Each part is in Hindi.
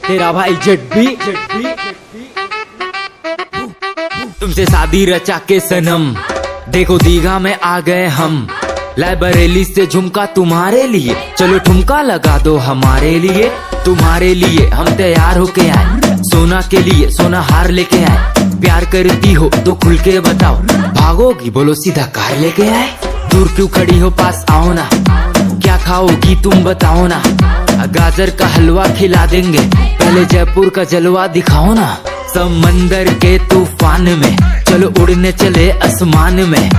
तेरा भाई जेट भी तुमसे शादी रचा के सनम, देखो दीघा में आ गए हम। लाइब्रेरी से झुमका तुम्हारे लिए, चलो ठुमका लगा दो हमारे लिए। तुम्हारे लिए हम तैयार होके आए, सोना के लिए सोना हार लेके आए। प्यार करती हो तो खुल के बताओ, भागोगी बोलो सीधा कार लेके आए। दूर क्यों खड़ी हो, पास आओ ना, क्या खाओगी तुम बताओ ना। गाजर का हलवा खिला देंगे, पहले जयपुर का जलवा दिखाओ ना। समंदर के तूफान में चलो उड़ने चले आसमान में।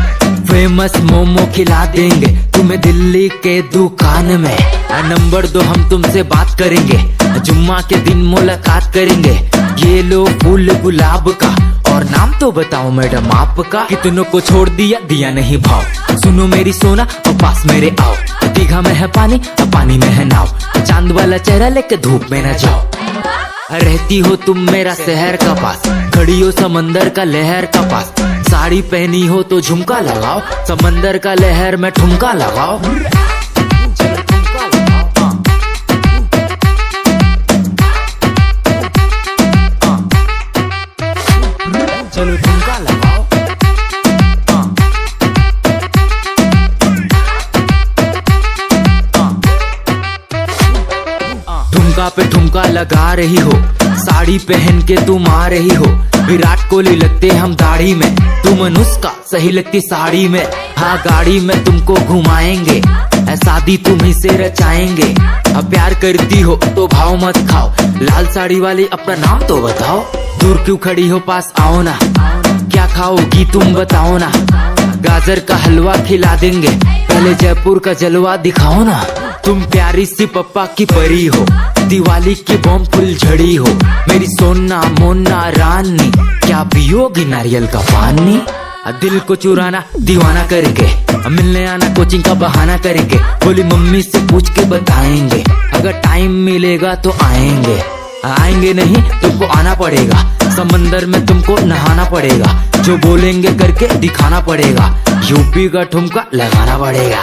फेमस मोमो खिला देंगे तुम्हें दिल्ली के दुकान में। नंबर दो हम तुमसे बात करेंगे, जुम्मा के दिन मुलाकात करेंगे। ये लो फूल गुलाब का, और नाम तो बताओ मैडम आपका। कितनों को छोड़ दिया, दिया नहीं भाव। सुनो मेरी सोना और पास मेरे आओ। दीघा में है पानी और पानी में है नाव, चांद वाला चेहरा लेके धूप में न जाओ। रहती हो तुम मेरा शहर का पास, खड़ी हो समंदर का लहर का पास। साड़ी पहनी हो तो झुमका लगाओ, समंदर का लहर में ठुमका लगाओ। चलो ठुमका लगाओ। ठुमका पे ठुमका लगा रही हो, साड़ी पहन के तुम आ रही हो। विराट कोहली लगते हम दाढ़ी में, तुम अनुष्का सही लगती साड़ी में। हाँ गाड़ी में तुमको घुमाएंगे, शादी तुम्ही से रचाएंगे। अब प्यार करती हो तो भाव मत खाओ, लाल साड़ी वाली अपना नाम तो बताओ। दूर क्यों खड़ी हो, पास आओ ना, क्या खाओगी तुम बताओ ना। गाजर का हलवा खिला देंगे, पहले जयपुर का जलवा दिखाओ ना। तुम प्यारी सी पप्पा की परी हो, दिवाली की बॉम्ब फुल झड़ी हो। मेरी सोना मोना रानी, क्या पियोगी नारियल का पानी। दिल को चुराना दीवाना करेंगे, मिलने आना कोचिंग का बहाना करेंगे। बोली मम्मी से पूछ के बताएंगे, अगर टाइम मिलेगा तो आएंगे। आएंगे नहीं तुमको आना पड़ेगा, समंदर में तुमको नहाना पड़ेगा। जो बोलेंगे करके दिखाना पड़ेगा, यूपी का ठुमका लगाना पड़ेगा।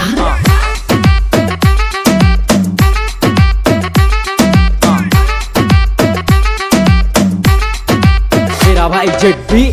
तेरा भाई जेट भी